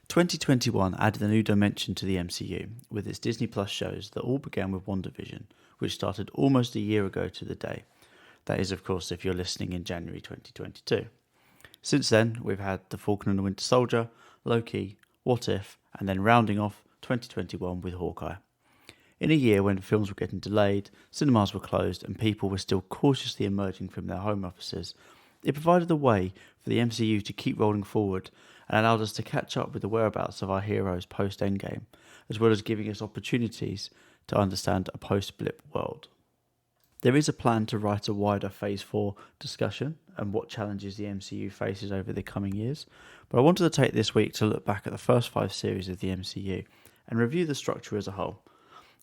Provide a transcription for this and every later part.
2021 added a new dimension to the MCU with its Disney Plus shows that all began with WandaVision, which started almost a year ago to the day. That is, of course, if you're listening in January 2022. Since then, we've had The Falcon and the Winter Soldier, Loki, What If, and then rounding off 2021 with Hawkeye. In a year when films were getting delayed, cinemas were closed, and people were still cautiously emerging from their home offices, it provided a way for the MCU to keep rolling forward and allowed us to catch up with the whereabouts of our heroes post-Endgame, as well as giving us opportunities to understand a post-blip world. There is a plan to write a wider Phase 4 discussion and what challenges the MCU faces over the coming years, but I wanted to take this week to look back at the first 5 series of the MCU and review the structure as a whole.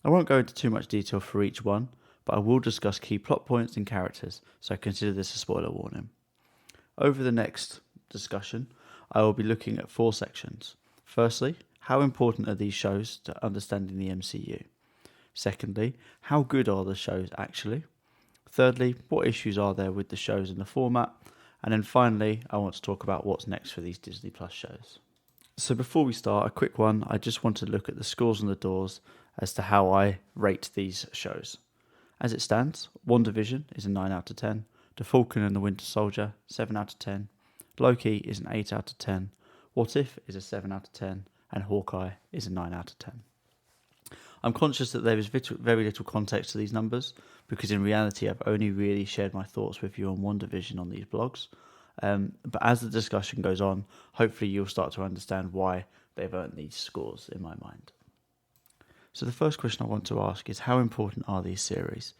I won't go into too much detail for each one, but I will discuss key plot points and characters, so consider this a spoiler warning. Over the next discussion, I will be looking at 4 sections. Firstly, how important are these shows to understanding the MCU? Secondly, how good are the shows actually? Thirdly, what issues are there with the shows and the format? And then finally, I want to talk about what's next for these Disney Plus shows. So before we start, a quick one. I just want to look at the scores on the doors as to how I rate these shows. As it stands, WandaVision is a 9 out of 10, The Falcon and the Winter Soldier, 7 out of 10, Loki is an 8 out of 10, What If is a 7 out of 10, and Hawkeye is a 9 out of 10. I'm conscious that there is very little context to these numbers, because in reality I've only really shared my thoughts with you on WandaVision on these blogs. But as the discussion goes on, hopefully you'll start to understand why they've earned these scores in my mind. So the first question I want to ask is, how important are these series?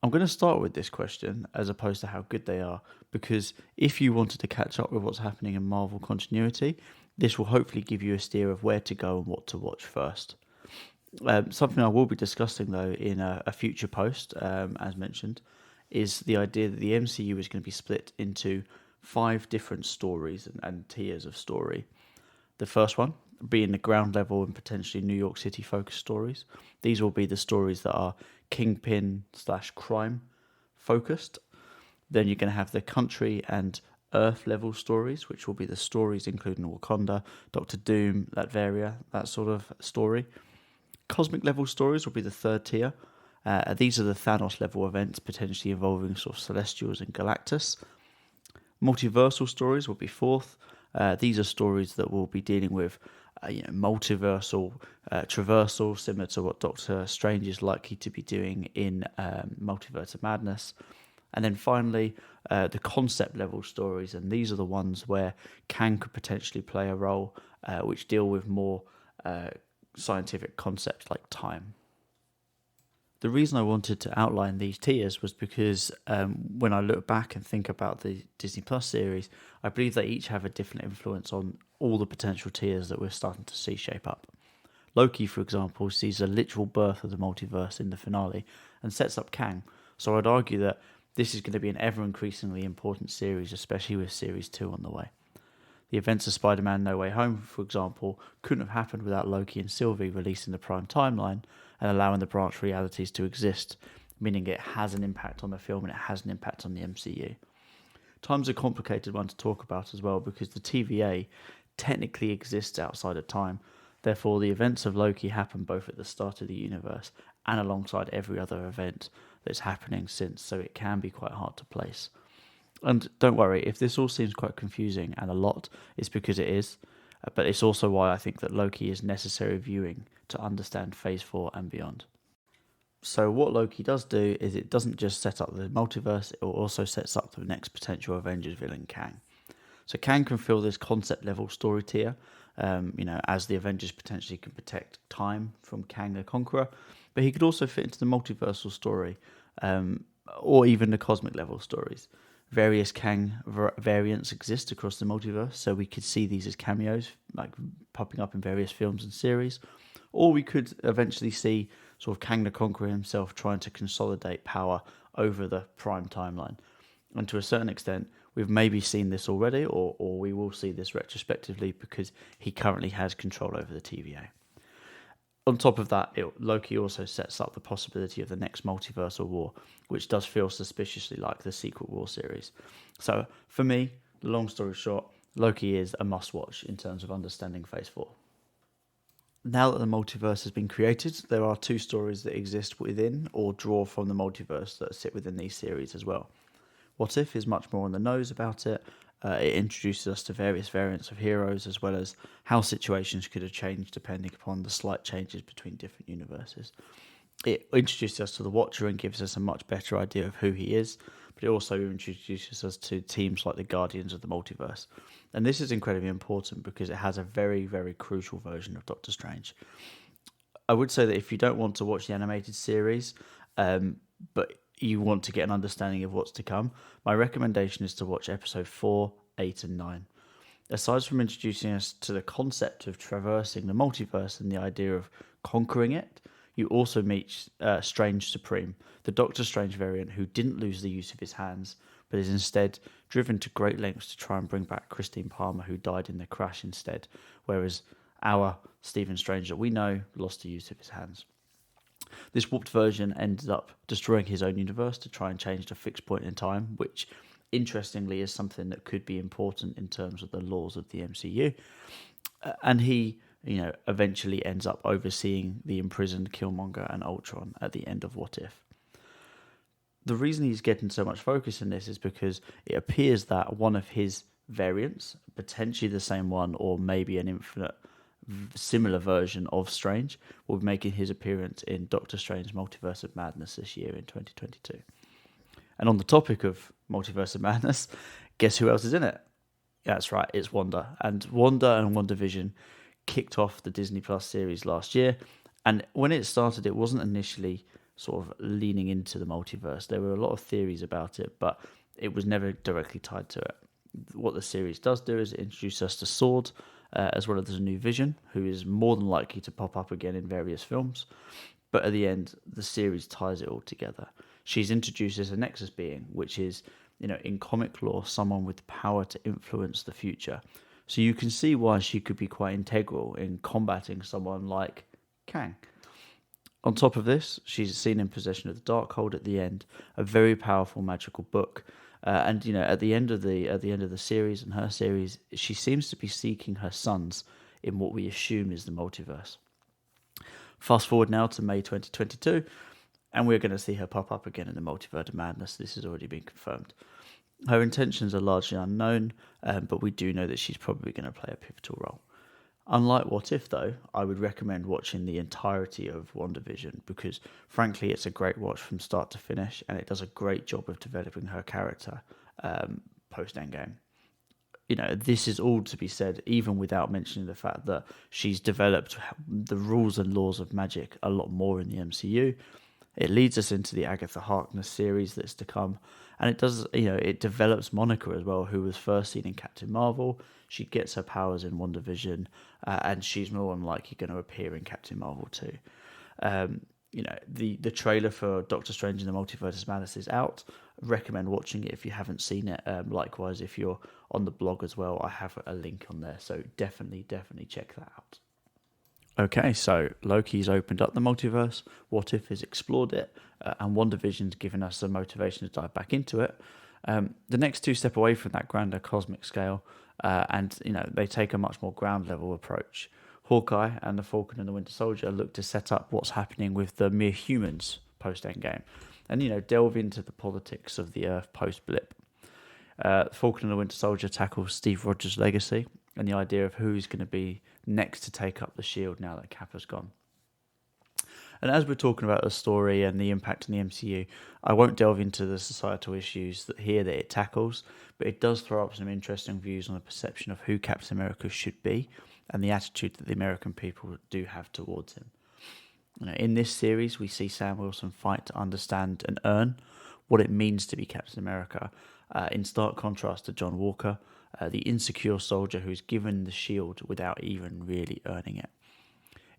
I'm going to start with this question as opposed to how good they are, because if you wanted to catch up with what's happening in Marvel continuity, this will hopefully give you a steer of where to go and what to watch first. Something I will be discussing though in a future post, as mentioned, is the idea that the MCU is going to be split into 5 different stories and tiers of story. The first one being the ground level and potentially New York City focused stories. These will be the stories that are Kingpin/crime focused. Then you're going to have the country and Earth level stories, which will be the stories including Wakanda, Doctor Doom, Latveria, that sort of story. Cosmic level stories will be the third tier. These are the Thanos level events, potentially involving sort of Celestials and Galactus. Multiversal stories will be fourth. These are stories that will be dealing with multiversal traversal, similar to what Doctor Strange is likely to be doing in Multiverse of Madness. And then finally, the concept level stories, and these are the ones where Kang could potentially play a role, which deal with more scientific concepts like time. The reason I wanted to outline these tiers was because when I look back and think about the Disney Plus series, I believe they each have a different influence on all the potential tiers that we're starting to see shape up. Loki, for example, sees a literal birth of the multiverse in the finale and sets up Kang, so I'd argue that this is going to be an ever-increasingly important series, especially with Series 2 on the way. The events of Spider-Man No Way Home, for example, couldn't have happened without Loki and Sylvie releasing the Prime timeline and allowing the branch realities to exist, meaning it has an impact on the film and it has an impact on the MCU. Time's a complicated one to talk about as well, because the TVA technically exists outside of time. Therefore, the events of Loki happen both at the start of the universe and alongside every other event that's happening since, so it can be quite hard to place. And don't worry, if this all seems quite confusing and a lot, it's because it is, but it's also why I think that Loki is necessary viewing to understand Phase 4 and beyond. So what Loki does do is it doesn't just set up the multiverse, it also sets up the next potential Avengers villain, Kang. So Kang can fill this concept level story tier, as the Avengers potentially can protect time from Kang the Conqueror, but he could also fit into the multiversal story, or even the cosmic level stories. Various Kang variants exist across the multiverse, so we could see these as cameos, like popping up in various films and series, or we could eventually see sort of Kang the Conqueror himself trying to consolidate power over the Prime timeline. And to a certain extent, we've maybe seen this already, or we will see this retrospectively because he currently has control over the TVA. On top of that, Loki also sets up the possibility of the next multiversal war, which does feel suspiciously like the Secret War series. So, for me, the long story short, Loki is a must-watch in terms of understanding Phase 4. Now that the multiverse has been created, there are two stories that exist within or draw from the multiverse that sit within these series as well. What If is much more on the nose about it. It introduces us to various variants of heroes, as well as how situations could have changed depending upon the slight changes between different universes. It introduces us to the Watcher and gives us a much better idea of who he is, but it also introduces us to teams like the Guardians of the Multiverse. And this is incredibly important because it has a very, very crucial version of Doctor Strange. I would say that if you don't want to watch the animated series, but you want to get an understanding of what's to come, my recommendation is to watch episode 4, 8, and 9. Aside from introducing us to the concept of traversing the multiverse and the idea of conquering it, you also meet Strange Supreme, the Doctor Strange variant who didn't lose the use of his hands, but is instead driven to great lengths to try and bring back Christine Palmer, who died in the crash instead, whereas our Stephen Strange that we know lost the use of his hands. This warped version ended up destroying his own universe to try and change the fixed point in time, which interestingly is something that could be important in terms of the laws of the MCU. And he, eventually ends up overseeing the imprisoned Killmonger and Ultron at the end of What If. The reason he's getting so much focus in this is because it appears that one of his variants, potentially the same one or maybe an infinite similar version of Strange, will be making his appearance in Doctor Strange Multiverse of Madness this year in 2022. And on the topic of Multiverse of Madness, guess who else is in it? That's right, it's Wanda. And WandaVision kicked off the Disney Plus series last year. And when it started, it wasn't initially sort of leaning into the multiverse. There were a lot of theories about it, but it was never directly tied to it. What the series does do is it introduces us to Sword, as well as a new Vision, who is more than likely to pop up again in various films. But at the end, the series ties it all together. She's introduced as a Nexus being, which is, in comic lore, someone with the power to influence the future. So you can see why she could be quite integral in combating someone like Kang. On top of this, she's seen in possession of the Darkhold at the end, a very powerful magical book. And at the end of the series and her series, she seems to be seeking her sons in what we assume is the multiverse. Fast forward now to May 2022, and we're going to see her pop up again in the Multiverse of Madness. This has already been confirmed. Her intentions are largely unknown, but we do know that she's probably going to play a pivotal role. Unlike What If, though, I would recommend watching the entirety of WandaVision because, frankly, it's a great watch from start to finish, and it does a great job of developing her character post-Endgame. This is all to be said, even without mentioning the fact that she's developed the rules and laws of magic a lot more in the MCU. It leads us into the Agatha Harkness series that's to come, and it does, it develops Monica as well, who was first seen in Captain Marvel. She gets her powers in WandaVision, and she's more than likely going to appear in Captain Marvel too. The trailer for Doctor Strange in the Multiverse of Madness is out. I recommend watching it if you haven't seen it. Likewise, if you're on the blog as well, I have a link on there, so definitely check that out. Okay, so Loki's opened up the multiverse, What If has explored it, and WandaVision's given us the motivation to dive back into it. The next two step away from that grander cosmic scale, and they take a much more ground level approach. Hawkeye and the Falcon and the Winter Soldier look to set up what's happening with the mere humans post-Endgame, and delve into the politics of the Earth post-blip. Falcon and the Winter Soldier tackles Steve Rogers' legacy and the idea of who's going to be next to take up the shield now that Cap has gone. And as we're talking about the story and the impact on the MCU, I won't delve into the societal issues that it tackles, but it does throw up some interesting views on the perception of who Captain America should be and the attitude that the American people do have towards him. In this series, we see Sam Wilson fight to understand and earn what it means to be Captain America, in stark contrast to John Walker, the insecure soldier who's given the shield without even really earning it.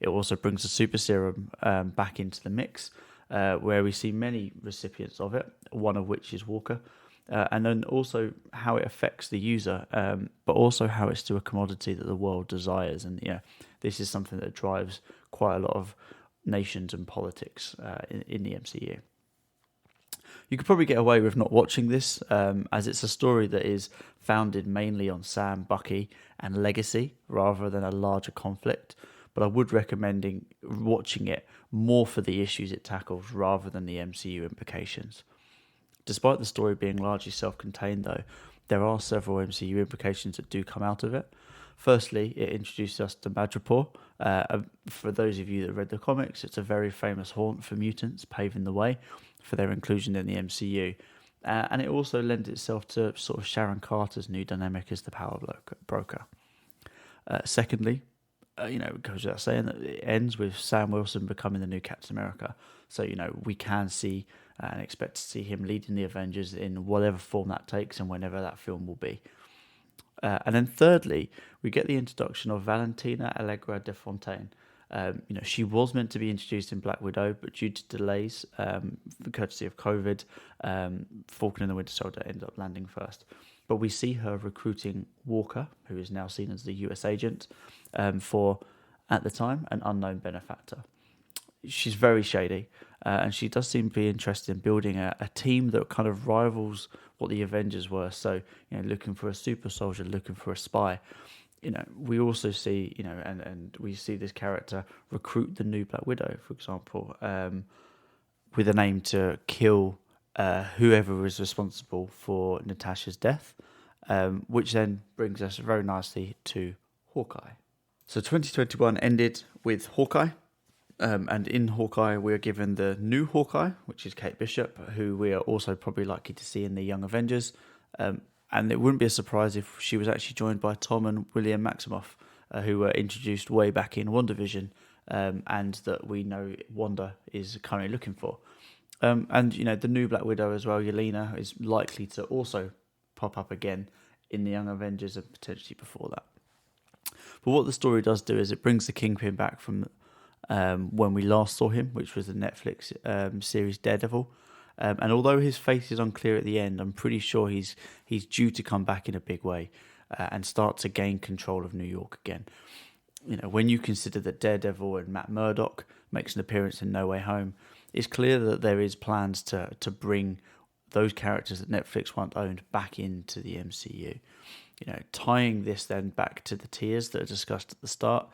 It also brings the super serum back into the mix, where we see many recipients of it, one of which is Walker, and then also how it affects the user, but also how it's still a commodity that the world desires. And this is something that drives quite a lot of nations and politics in the MCU. You could probably get away with not watching this, as it's a story that is founded mainly on Sam, Bucky, and legacy rather than a larger conflict. But I would recommend watching it more for the issues it tackles rather than the MCU implications. Despite the story being largely self-contained, though, there are several MCU implications that do come out of it. Firstly, it introduces us to Madripoor. For those of you that read the comics, it's a very famous haunt for mutants, paving the way for their inclusion in the MCU. And it also lends itself to sort of Sharon Carter's new dynamic as the power broker. Secondly, it goes without saying that it ends with Sam Wilson becoming the new Captain America. So, we can see and expect to see him leading the Avengers in whatever form that takes and whenever that film will be. And then thirdly, we get the introduction of Valentina Allegra de Fontaine. She was meant to be introduced in Black Widow, but due to delays, courtesy of COVID, Falcon and the Winter Soldier ended up landing first. But we see her recruiting Walker, who is now seen as the US agent, for, at the time, an unknown benefactor. She's very shady, and she does seem to be interested in building a team that kind of rivals what the Avengers were. So, looking for a super soldier, looking for a spy. We also see, and we see this character recruit the new Black Widow, for example, with an aim to kill whoever was responsible for Natasha's death, which then brings us very nicely to Hawkeye. So 2021 ended with Hawkeye. And in Hawkeye, we are given the new Hawkeye, which is Kate Bishop, who we are also probably likely to see in the Young Avengers. And it wouldn't be a surprise if she was actually joined by Tom and William Maximoff, who were introduced way back in WandaVision, and that we know Wanda is currently looking for. And the new Black Widow as well, Yelena, is likely to also pop up again in the Young Avengers and potentially before that. But what the story does do is it brings the Kingpin back from when we last saw him, which was the Netflix series Daredevil. And although his face is unclear at the end, I'm pretty sure he's due to come back in a big way and start to gain control of New York again. When you consider that Daredevil and Matt Murdock makes an appearance in No Way Home, it's clear that there is plans to bring those characters that Netflix once owned back into the MCU. Tying this then back to the tiers that are discussed at the start,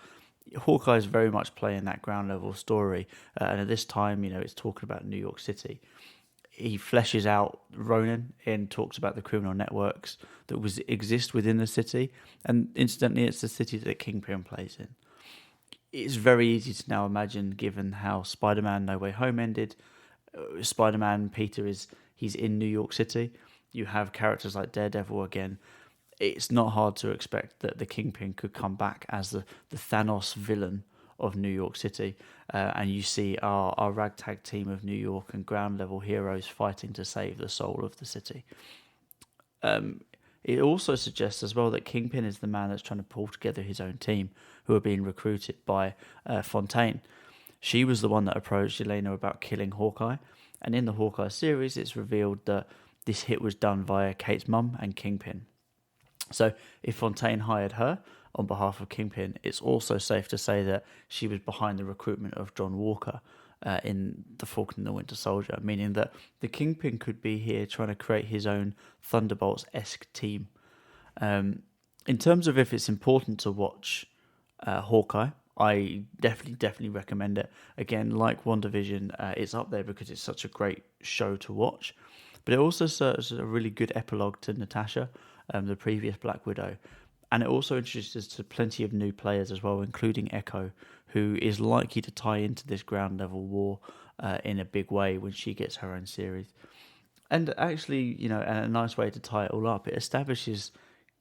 Hawkeye is very much playing that ground level story, and at this time, it's talking about New York City. He fleshes out Ronin and talks about the criminal networks that exist within the city, and incidentally, it's the city that Kingpin plays in. It's very easy to now imagine, given how Spider-Man No Way Home ended. Spider-Man Peter he's in New York City. You have characters like Daredevil again. It's not hard to expect that the Kingpin could come back as the Thanos villain of New York City, and you see our ragtag team of New York and ground level heroes fighting to save the soul of the city. It also suggests as well that Kingpin is the man that's trying to pull together his own team, who are being recruited by Fontaine. She was the one that approached Yelena about killing Hawkeye, and in the Hawkeye series, it's revealed that this hit was done via Kate's mum and Kingpin. So if Fontaine hired her on behalf of Kingpin, it's also safe to say that she was behind the recruitment of John Walker in The Falcon and the Winter Soldier, meaning that the Kingpin could be here trying to create his own Thunderbolts-esque team. In terms of if it's important to watch Hawkeye, I definitely recommend it. Again, like WandaVision, it's up there because it's such a great show to watch. But it also serves as a really good epilogue to Natasha, the previous Black Widow. And it also introduces to plenty of new players as well, including Echo, who is likely to tie into this ground level war in a big way when she gets her own series. And actually, a nice way to tie it all up, it establishes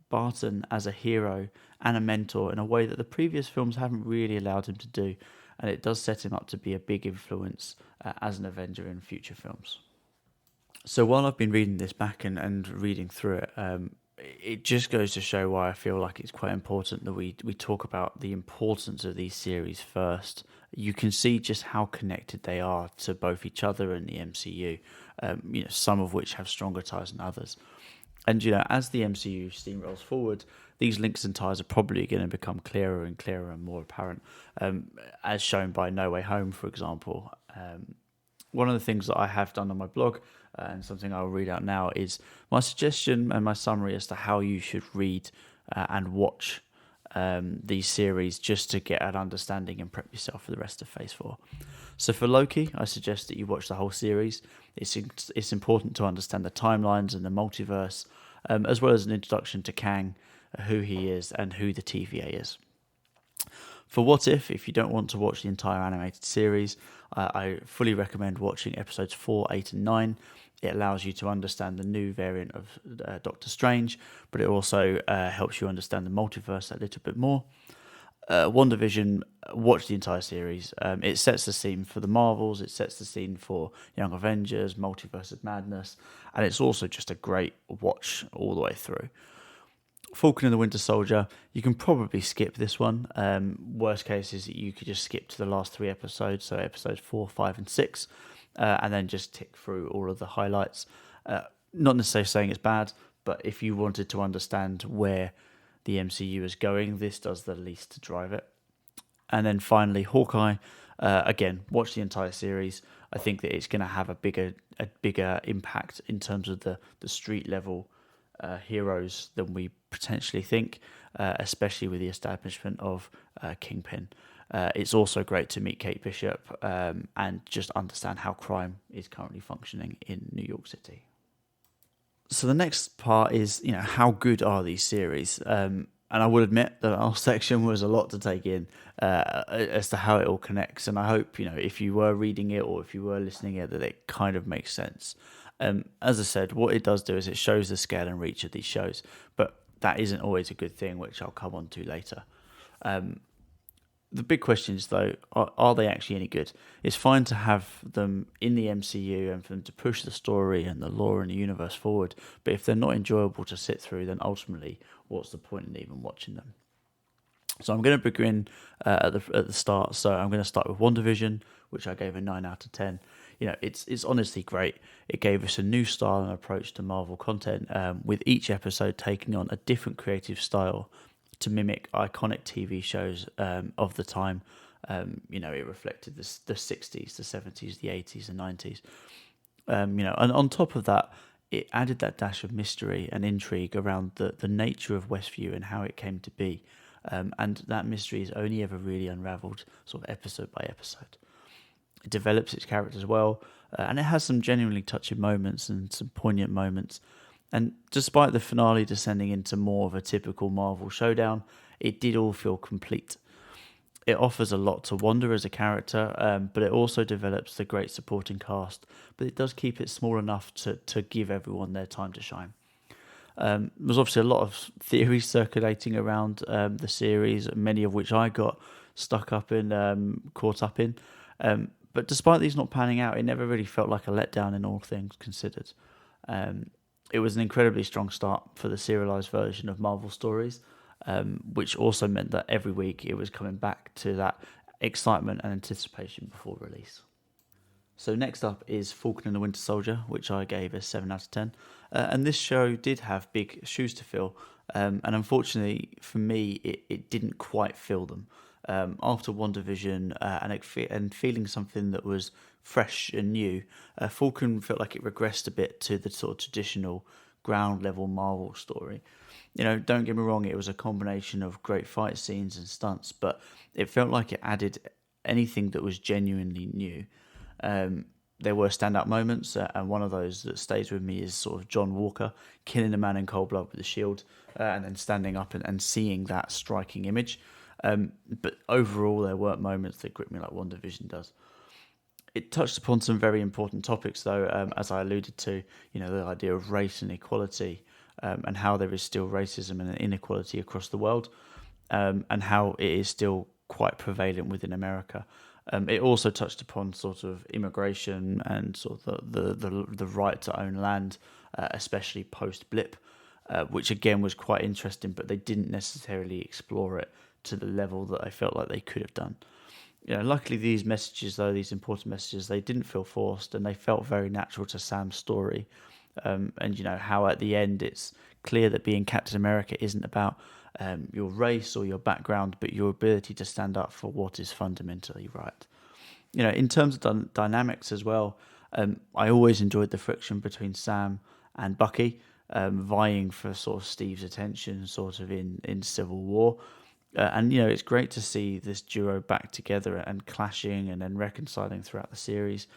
Barton as a hero and a mentor in a way that the previous films haven't really allowed him to do. And it does set him up to be a big influence as an Avenger in future films. So while I've been reading this back and reading through it, it just goes to show why I feel like it's quite important that we talk about the importance of these series first. You can see just how connected they are to both each other and the MCU, some of which have stronger ties than others. And, as the MCU steamrolls forward, these links and ties are probably going to become clearer and more apparent, as shown by No Way Home, for example. One of the things that I have done on my blog and something I'll read out now is my suggestion and my summary as to how you should read and watch these series just to get an understanding and prep yourself for the rest of Phase 4. So for Loki, I suggest that you watch the whole series. It's important to understand the timelines and the multiverse, as well as an introduction to Kang, who he is, and who the TVA is. For What If you don't want to watch the entire animated series, I fully recommend watching episodes 4, 8 and 9. It allows you to understand the new variant of Doctor Strange, but it also helps you understand the multiverse a little bit more. WandaVision, watch the entire series. It sets the scene for the Marvels, it sets the scene for Young Avengers, Multiverse of Madness, and it's also just a great watch all the way through. Falcon and the Winter Soldier, you can probably skip this one. Worst case is that you could just skip to the last 3 episodes, so episodes 4, 5 and 6, and then just tick through all of the highlights. Not necessarily saying it's bad, but if you wanted to understand where the MCU is going, this does the least to drive it. And then finally, Hawkeye, again, watch the entire series. I think that it's going to have a bigger impact in terms of the street level heroes than we potentially think, especially with the establishment of Kingpin. It's also great to meet Kate Bishop and just understand how crime is currently functioning in New York City. So the next part is, how good are these series? And I will admit that our section was a lot to take in as to how it all connects. And I hope, if you were reading it or if you were listening it, that it kind of makes sense. As I said, what it does do is it shows the scale and reach of these shows, but that isn't always a good thing, which I'll come on to later. The big question is, though, are they actually any good? It's fine to have them in the MCU and for them to push the story and the lore and the universe forward, but if they're not enjoyable to sit through, then ultimately, what's the point in even watching them? So I'm going to begin at the start. So I'm going to start with WandaVision, which I gave a 9 out of 10. It's honestly great. It gave us a new style and approach to Marvel content, with each episode taking on a different creative style to mimic iconic TV shows of the time. It reflected the 60s, the 70s, the 80s, and 90s. And on top of that, it added that dash of mystery and intrigue around the nature of Westview and how it came to be. And that mystery is only ever really unravelled sort of episode by episode. It develops its characters well, and it has some genuinely touching moments and some poignant moments. And despite the finale descending into more of a typical Marvel showdown, it did all feel complete. It offers a lot to Wanda as a character, but it also develops the great supporting cast, but it does keep it small enough to give everyone their time to shine. There's obviously a lot of theories circulating around the series, many of which I got caught up in. But despite these not panning out, it never really felt like a letdown in all things considered. It was an incredibly strong start for the serialized version of Marvel stories, which also meant that every week it was coming back to that excitement and anticipation before release. So next up is Falcon and the Winter Soldier, which I gave a 7 out of 10. And this show did have big shoes to fill, and unfortunately for me, it didn't quite fill them. After WandaVision and feeling something that was fresh and new, Falcon felt like it regressed a bit to the sort of traditional ground level Marvel story. Don't get me wrong, it was a combination of great fight scenes and stunts, but it felt like it added anything that was genuinely new. There were standout moments, and one of those that stays with me is sort of John Walker killing a man in cold blood with a shield, and then standing up and seeing that striking image. But overall, there weren't moments that gripped me like WandaVision does. It touched upon some very important topics, though, as I alluded to, the idea of race and equality, and how there is still racism and inequality across the world, and how it is still quite prevalent within America. It also touched upon sort of immigration and sort of the right to own land, especially post-blip, which again was quite interesting, but they didn't necessarily explore it to the level that I felt like they could have done. Luckily these messages, though, these important messages, they didn't feel forced and they felt very natural to Sam's story. And how at the end it's clear that being Captain America isn't about your race or your background, but your ability to stand up for what is fundamentally right. In terms of dynamics as well, I always enjoyed the friction between Sam and Bucky, vying for sort of Steve's attention, sort of in Civil War. And it's great to see this duo back together and clashing and then reconciling throughout the series.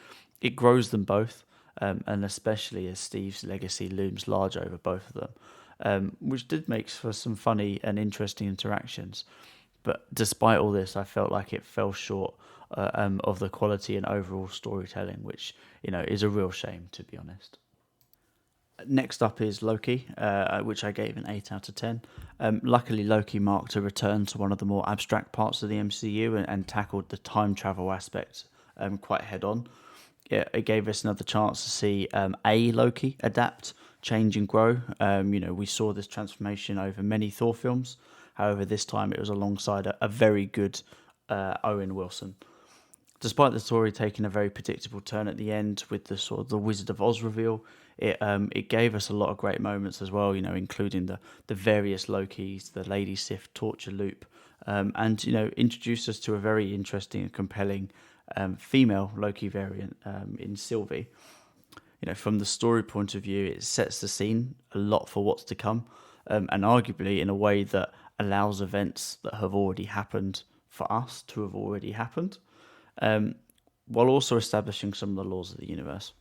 It grows them both, and especially as Steve's legacy looms large over both of them, which did make for some funny and interesting interactions. But despite all this, I felt like it fell short of the quality and overall storytelling, which is a real shame, to be honest. Next up is Loki, which I gave an 8 out of 10. Luckily, Loki marked a return to one of the more abstract parts of the MCU and tackled the time travel aspect quite head on. It gave us another chance to see a Loki adapt, change, and grow. We saw this transformation over many Thor films. However, this time it was alongside a very good Owen Wilson. Despite the story taking a very predictable turn at the end with the sort of the Wizard of Oz reveal, it gave us a lot of great moments as well. Including the various Lokis, the Lady Sif torture loop, and introduced us to a very interesting and compelling female Loki variant in Sylvie. From the story point of view, it sets the scene a lot for what's to come, and arguably in a way that allows events that have already happened for us to have already happened, while also establishing some of the laws of the universe.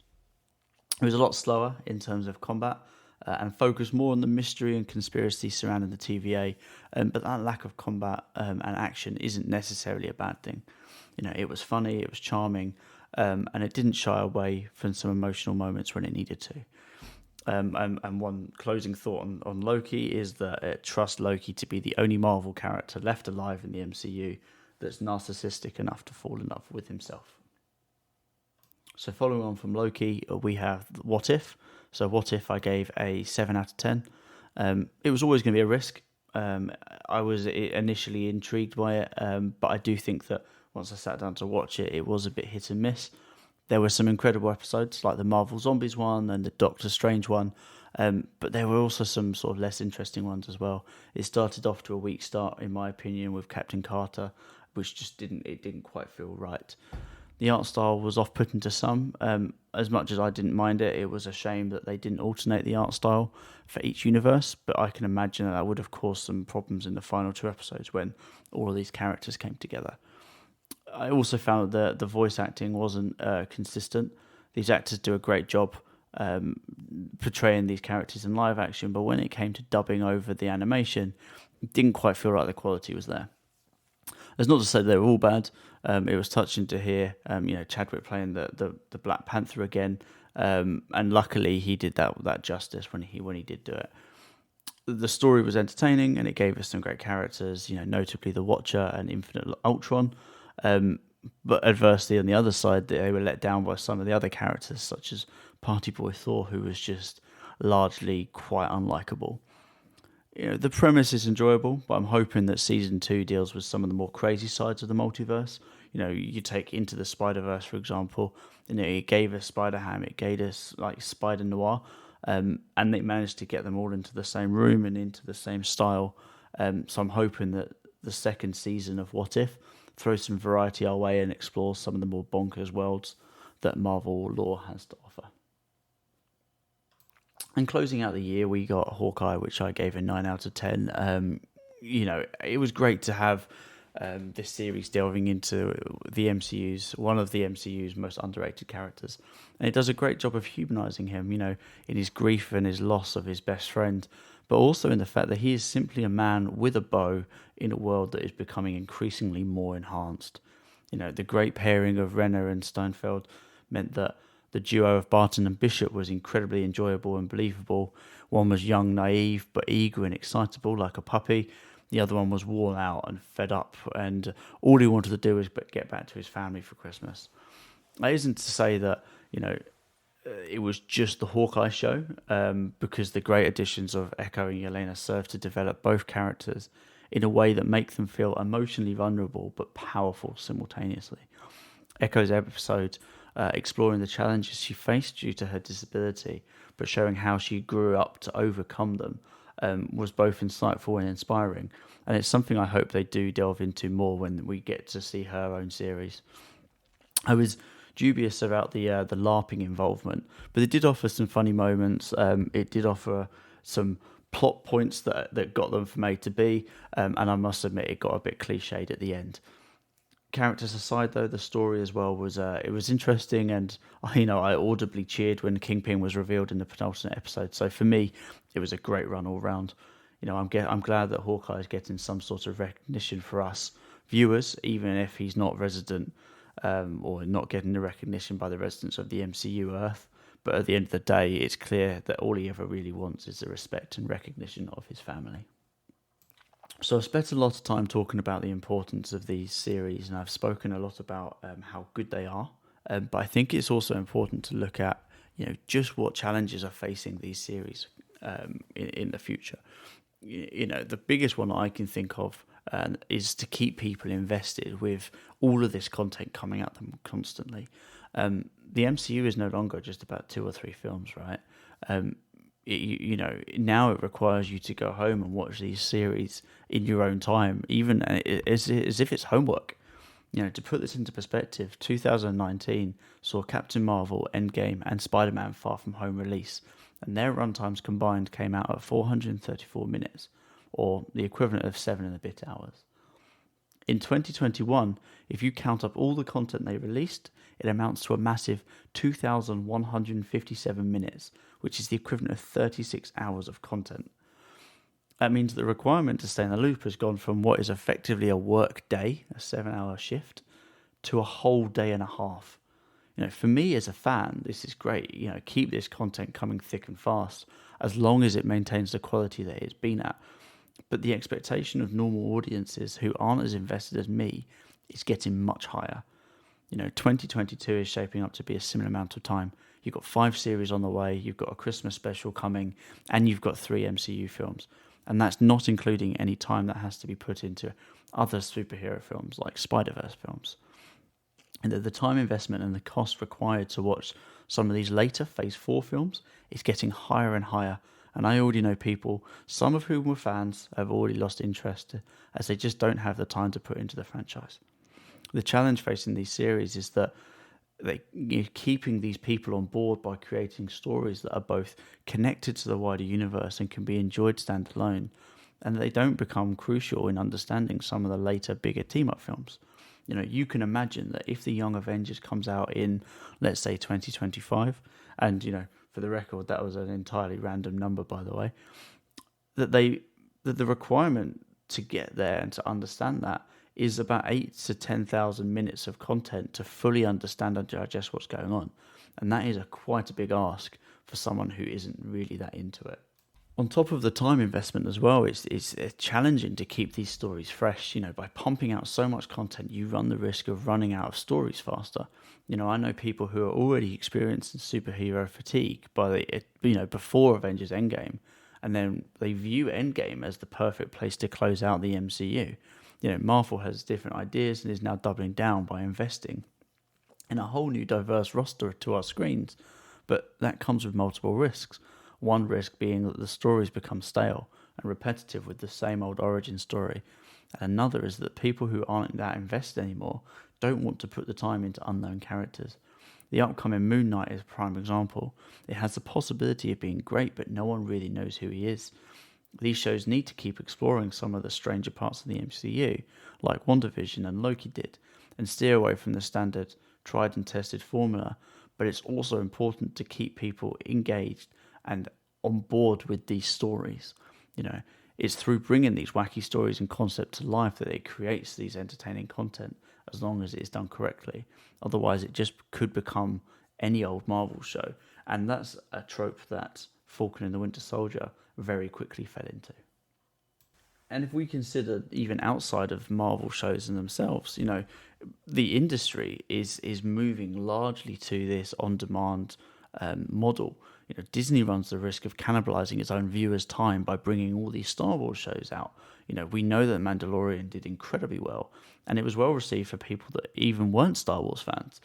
It was a lot slower in terms of combat and focused more on the mystery and conspiracy surrounding the TVA, but that lack of combat and action isn't necessarily a bad thing. It was funny, it was charming, and it didn't shy away from some emotional moments when it needed to. And one closing thought on Loki is that it trusts Loki to be the only Marvel character left alive in the MCU that's narcissistic enough to fall in love with himself. So following on from Loki, we have What If. So What If I gave a 7 out of 10. It was always going to be a risk. I was initially intrigued by it, but I do think that once I sat down to watch it, it was a bit hit and miss. There were some incredible episodes like the Marvel Zombies one and the Doctor Strange one, but there were also some sort of less interesting ones as well. It started off to a weak start, in my opinion, with Captain Carter, which just didn't quite feel right. The art style was off-putting to some. As much as I didn't mind it, it was a shame that they didn't alternate the art style for each universe, but I can imagine that would have caused some problems in the final 2 episodes when all of these characters came together. I also found that the voice acting wasn't consistent. These actors do a great job portraying these characters in live action, but when it came to dubbing over the animation, it didn't quite feel like the quality was there. That's not to say they were all bad. It was touching to hear, Chadwick playing the Black Panther again, and luckily he did that justice when he did do it. The story was entertaining and it gave us some great characters, notably the Watcher and Infinite Ultron. But adversely, on the other side, they were let down by some of the other characters, such as Party Boy Thor, who was just largely quite unlikable. The premise is enjoyable, but I'm hoping that season 2 deals with some of the more crazy sides of the multiverse. You take Into the Spider-Verse, for example. It gave us Spider-Ham, it gave us like Spider-Noir, and they managed to get them all into the same room and into the same style. So I'm hoping that the second season of What If throws some variety our way and explores some of the more bonkers worlds that Marvel lore has to offer. And closing out the year, we got Hawkeye, which I gave a 9 out of 10. It was great to have this series delving into one of the MCU's most underrated characters. And it does a great job of humanizing him, in his grief and his loss of his best friend, but also in the fact that he is simply a man with a bow in a world that is becoming increasingly more enhanced. The great pairing of Renner and Steinfeld meant that the duo of Barton and Bishop was incredibly enjoyable and believable. One was young, naive, but eager and excitable like a puppy. The other one was worn out and fed up, and all he wanted to do was get back to his family for Christmas. That isn't to say that, it was just the Hawkeye show, because the great additions of Echo and Yelena served to develop both characters in a way that makes them feel emotionally vulnerable but powerful simultaneously. Echo's episode exploring the challenges she faced due to her disability, but showing how she grew up to overcome them, was both insightful and inspiring. And it's something I hope they do delve into more when we get to see her own series. I was dubious about the LARPing involvement, but it did offer some funny moments. It did offer some plot points that got them from A to B, and I must admit it got a bit cliched at the end. Characters aside, though, the story as well was it was interesting, and I audibly cheered when Kingpin was revealed in the penultimate episode. So for me, it was a great run all round. I'm glad that Hawkeye is getting some sort of recognition for us viewers, even if he's not resident or not getting the recognition by the residents of the MCU Earth. But at the end of the day, it's clear that all he ever really wants is the respect and recognition of his family. So I've spent a lot of time talking about the importance of these series, and I've spoken a lot about how good they are. But I think it's also important to look at, just what challenges are facing these series in the future. The biggest one I can think of is to keep people invested with all of this content coming at them constantly. The MCU is no longer just about 2 or 3 films, right? Now it requires you to go home and watch these series in your own time, even as if it's homework. To put this into perspective, 2019 saw Captain Marvel, Endgame, and Spider-Man Far From Home release, and their runtimes combined came out at 434 minutes, or the equivalent of 7 and a bit hours. In 2021, if you count up all the content they released, it amounts to a massive 2,157 minutes, which is the equivalent of 36 hours of content. That means the requirement to stay in the loop has gone from what is effectively a work day, a 7-hour shift, to a whole day and a half. For me as a fan, this is great. Keep this content coming thick and fast, as long as it maintains the quality that it's been at. But the expectation of normal audiences who aren't as invested as me is getting much higher. 2022 is shaping up to be a similar amount of time. You've got 5 series on the way, you've got a Christmas special coming, and you've got 3 MCU films. And that's not including any time that has to be put into other superhero films like Spider-Verse films. And the time investment and the cost required to watch some of these later Phase 4 films is getting higher and higher. And I already know people, some of whom were fans, have already lost interest as they just don't have the time to put into the franchise. The challenge facing these series is that keeping these people on board by creating stories that are both connected to the wider universe and can be enjoyed standalone, and they don't become crucial in understanding some of the later, bigger team-up films. You can imagine that if the Young Avengers comes out in, let's say, 2025, and, for the record, that was an entirely random number, by the way, that the requirement to get there and to understand that is about 8 to 10,000 minutes of content to fully understand and digest what's going on. And that is quite a big ask for someone who isn't really that into it. On top of the time investment as well, it's challenging to keep these stories fresh. By pumping out so much content, you run the risk of running out of stories faster. I know people who are already experiencing superhero fatigue before Avengers Endgame, and then they view Endgame as the perfect place to close out the MCU. Marvel has different ideas and is now doubling down by investing in a whole new diverse roster to our screens, but that comes with multiple risks. One risk being that the stories become stale and repetitive with the same old origin story, and another is that people who aren't that invested anymore don't want to put the time into unknown characters. The upcoming Moon Knight is a prime example. It has the possibility of being great, but no one really knows who he is. These shows need to keep exploring some of the stranger parts of the MCU, like WandaVision and Loki did, and steer away from the standard, tried and tested formula, but it's also important to keep people engaged and on board with these stories. It's through bringing these wacky stories and concepts to life that it creates these entertaining content, as long as it is done correctly. Otherwise, it just could become any old Marvel show, and that's a trope that Falcon and the Winter Soldier very quickly fell into. And if we consider even outside of Marvel shows in themselves, the industry is moving largely to this on-demand model. Disney runs the risk of cannibalizing its own viewers' time by bringing all these Star Wars shows out. We know that Mandalorian did incredibly well, and it was well received for people that even weren't Star Wars fans.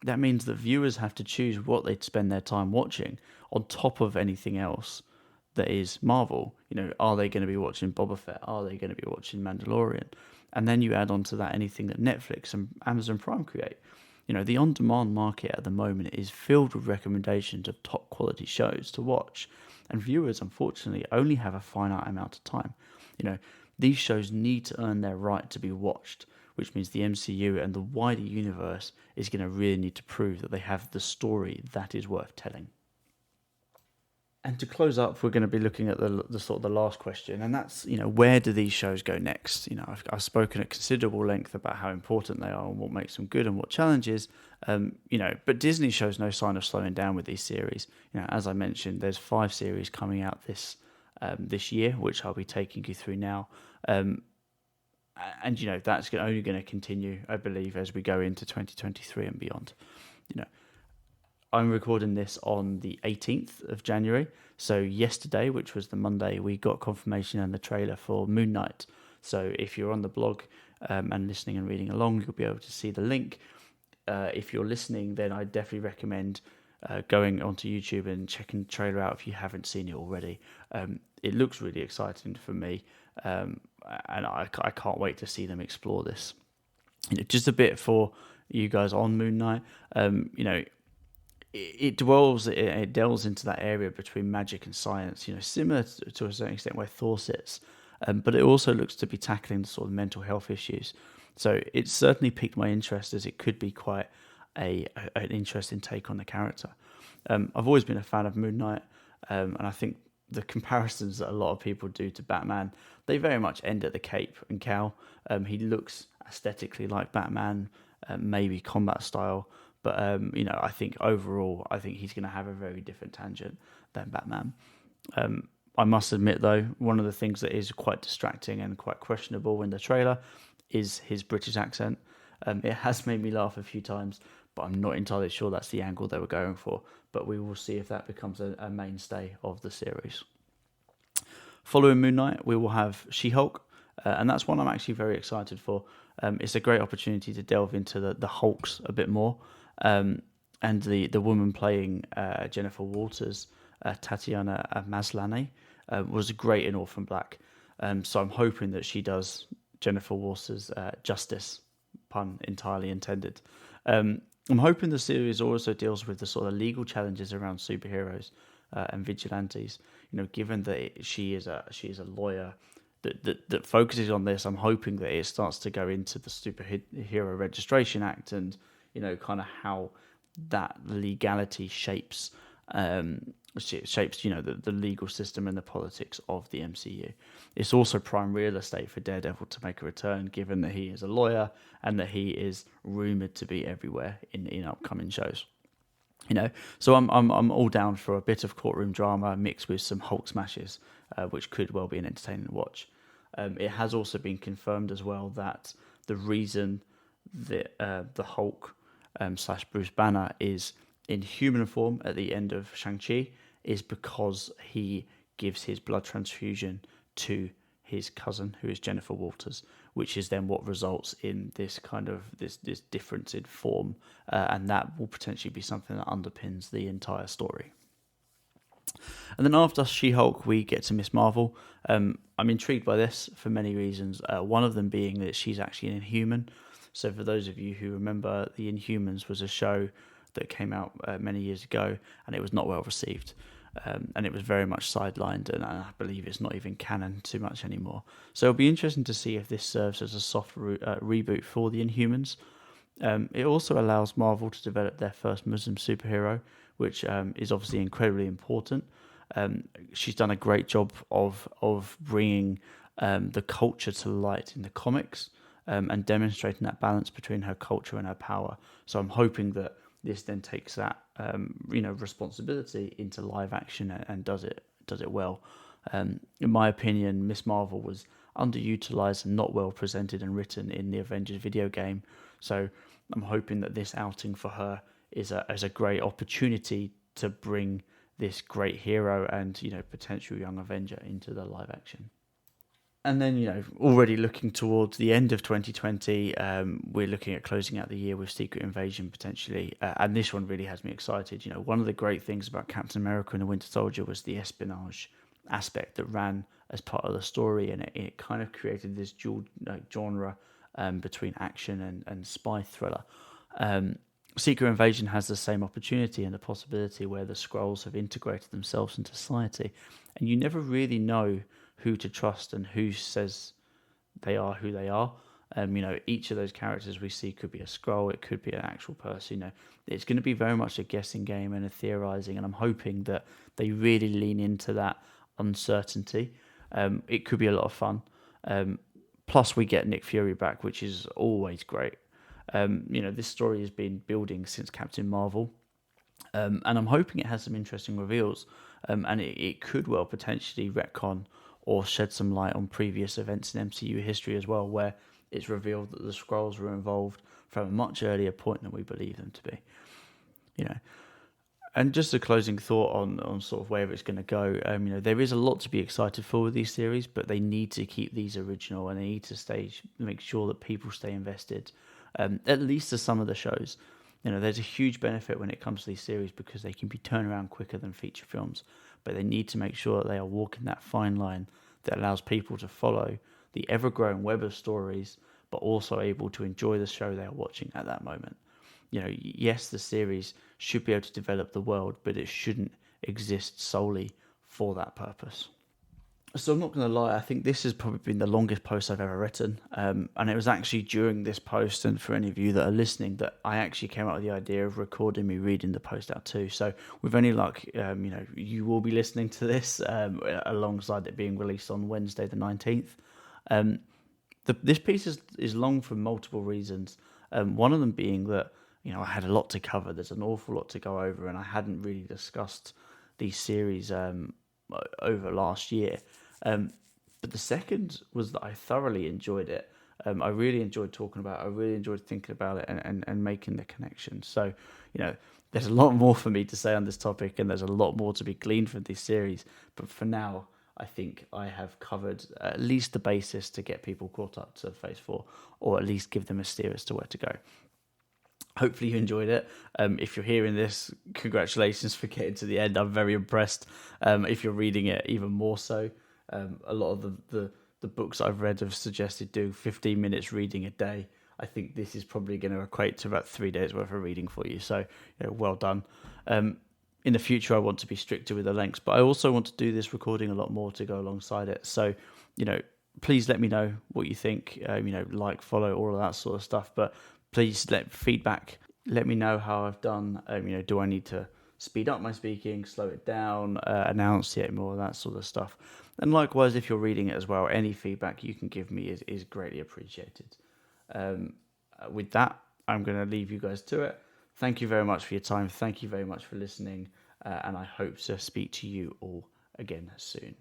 That means that viewers have to choose what they'd spend their time watching on top of anything else that is Marvel. Are they going to be watching Boba Fett? Are they going to be watching Mandalorian? And then you add on to that anything that Netflix and Amazon Prime create. The on-demand market at the moment is filled with recommendations of top quality shows to watch, and viewers unfortunately only have a finite amount of time. These shows need to earn their right to be watched, which means the MCU and the wider universe is going to really need to prove that they have the story that is worth telling. And to close up, we're going to be looking at the sort of the last question, and that's, where do these shows go next? I've spoken at considerable length about how important they are and what makes them good and what challenges. But Disney shows no sign of slowing down with these series. As I mentioned, there's 5 series coming out this year, which I'll be taking you through now. And that's only going to continue, I believe, as we go into 2023 and beyond. I'm recording this on the 18th of January. So yesterday, which was the Monday, we got confirmation and the trailer for Moon Knight. So if you're on the blog and listening and reading along, you'll be able to see the link. If you're listening, then I definitely recommend going onto YouTube and checking the trailer out if you haven't seen it already. It looks really exciting for me, and I can't wait to see them explore this. Just a bit for you guys on Moon Knight. It delves into that area between magic and science, similar to a certain extent where Thor sits, but it also looks to be tackling the sort of mental health issues. So it certainly piqued my interest, as it could be quite an interesting take on the character. I've always been a fan of Moon Knight, and I think the comparisons that a lot of people do to Batman, they very much end at the cape and cowl. He looks aesthetically like Batman, maybe combat style. But, I think overall, he's going to have a very different tangent than Batman. I must admit, though, one of the things that is quite distracting and quite questionable in the trailer is his British accent. It has made me laugh a few times, but I'm not entirely sure that's the angle they were going for. But we will see if that becomes a mainstay of the series. Following Moon Knight, we will have She-Hulk, and that's one I'm actually very excited for. It's a great opportunity to delve into the Hulks a bit more. And the woman playing Jennifer Walters, Tatiana Maslany, was great in Orphan Black. So I'm hoping that she does Jennifer Walters justice, pun entirely intended. I'm hoping the series also deals with the sort of legal challenges around superheroes and vigilantes. Given that she is a lawyer that focuses on this, I'm hoping that it starts to go into the Superhero Registration Act and kind of how that legality shapes the legal system and the politics of the MCU. It's also prime real estate for Daredevil to make a return, given that he is a lawyer and that he is rumored to be everywhere in upcoming shows. So I'm all down for a bit of courtroom drama mixed with some Hulk smashes, which could well be an entertaining watch. It has also been confirmed as well that the reason that the Hulk / Bruce Banner is in human form at the end of Shang-Chi is because he gives his blood transfusion to his cousin, who is Jennifer Walters, which is then what results in this kind of this difference in form, and that will potentially be something that underpins the entire story. And then after She-Hulk, we get to Miss Marvel. I'm intrigued by this for many reasons. One of them being that she's actually an Inhuman. So for those of you who remember, The Inhumans was a show that came out many years ago, and it was not well received. And it was very much sidelined, and I believe it's not even canon too much anymore. So it'll be interesting to see if this serves as a soft reboot for the Inhumans. It also allows Marvel to develop their first Muslim superhero, which is obviously incredibly important. She's done a great job of bringing the culture to light in the comics, and demonstrating that balance between her culture and her power. So I'm hoping that this then takes that responsibility into live action and does it well. In my opinion, Miss Marvel was underutilized and not well presented and written in the Avengers video game. So I'm hoping that this outing for her is a great opportunity to bring this great hero and potential young Avenger into the live action. And then, already looking towards the end of 2020, we're looking at closing out the year with Secret Invasion potentially. And this one really has me excited. One of the great things about Captain America and the Winter Soldier was the espionage aspect that ran as part of the story. And it kind of created this dual genre between action and spy thriller. Secret Invasion has the same opportunity and the possibility where the Skrulls have integrated themselves into society, and you never really know who to trust and who says they are who they are. Each of those characters we see could be a Skrull, it could be an actual person. It's going to be very much a guessing game and a theorizing, and I'm hoping that they really lean into that uncertainty. It could be a lot of fun. Plus, we get Nick Fury back, which is always great. This story has been building since Captain Marvel, and I'm hoping it has some interesting reveals, and it could well potentially retcon or shed some light on previous events in MCU history as well, where it's revealed that the Skrulls were involved from a much earlier point than we believe them to be. And just a closing thought on sort of where it's going to go. There is a lot to be excited for with these series, but they need to keep these original and they need to make sure that people stay invested, at least to some of the shows. There's a huge benefit when it comes to these series because they can be turned around quicker than feature films, but they need to make sure that they are walking that fine line that allows people to follow the ever-growing web of stories, but also able to enjoy the show they are watching at that moment. Yes, the series should be able to develop the world, but it shouldn't exist solely for that purpose. So I'm not going to lie, I think this has probably been the longest post I've ever written. And it was actually during this post, and for any of you that are listening, that I actually came up with the idea of recording me reading the post out too. So with any luck, you will be listening to this alongside it being released on Wednesday the 19th. This piece is long for multiple reasons. One of them being that, I had a lot to cover. There's an awful lot to go over, and I hadn't really discussed these series over last year. But the second was that I thoroughly enjoyed it. I really enjoyed talking about it. I really enjoyed thinking about it and making the connection. So, there's a lot more for me to say on this topic, and there's a lot more to be gleaned from this series. But for now, I think I have covered at least the basis to get people caught up to Phase 4, or at least give them a steer as to where to go. Hopefully you enjoyed it. If you're hearing this, congratulations for getting to the end. I'm very impressed. If you're reading it, even more so. A lot of the books I've read have suggested do 15 minutes reading a day. I think this is probably going to equate to about 3 days worth of reading for you. So, well done. In the future, I want to be stricter with the lengths, but I also want to do this recording a lot more to go alongside it. So, please let me know what you think. Like, follow, all of that sort of stuff. But please feedback. Let me know how I've done. Do I need to speed up my speaking, slow it down, enunciate more, that sort of stuff. And likewise, if you're reading it as well, any feedback you can give me is greatly appreciated. With that, I'm going to leave you guys to it. Thank you very much for your time. Thank you very much for listening. And I hope to speak to you all again soon.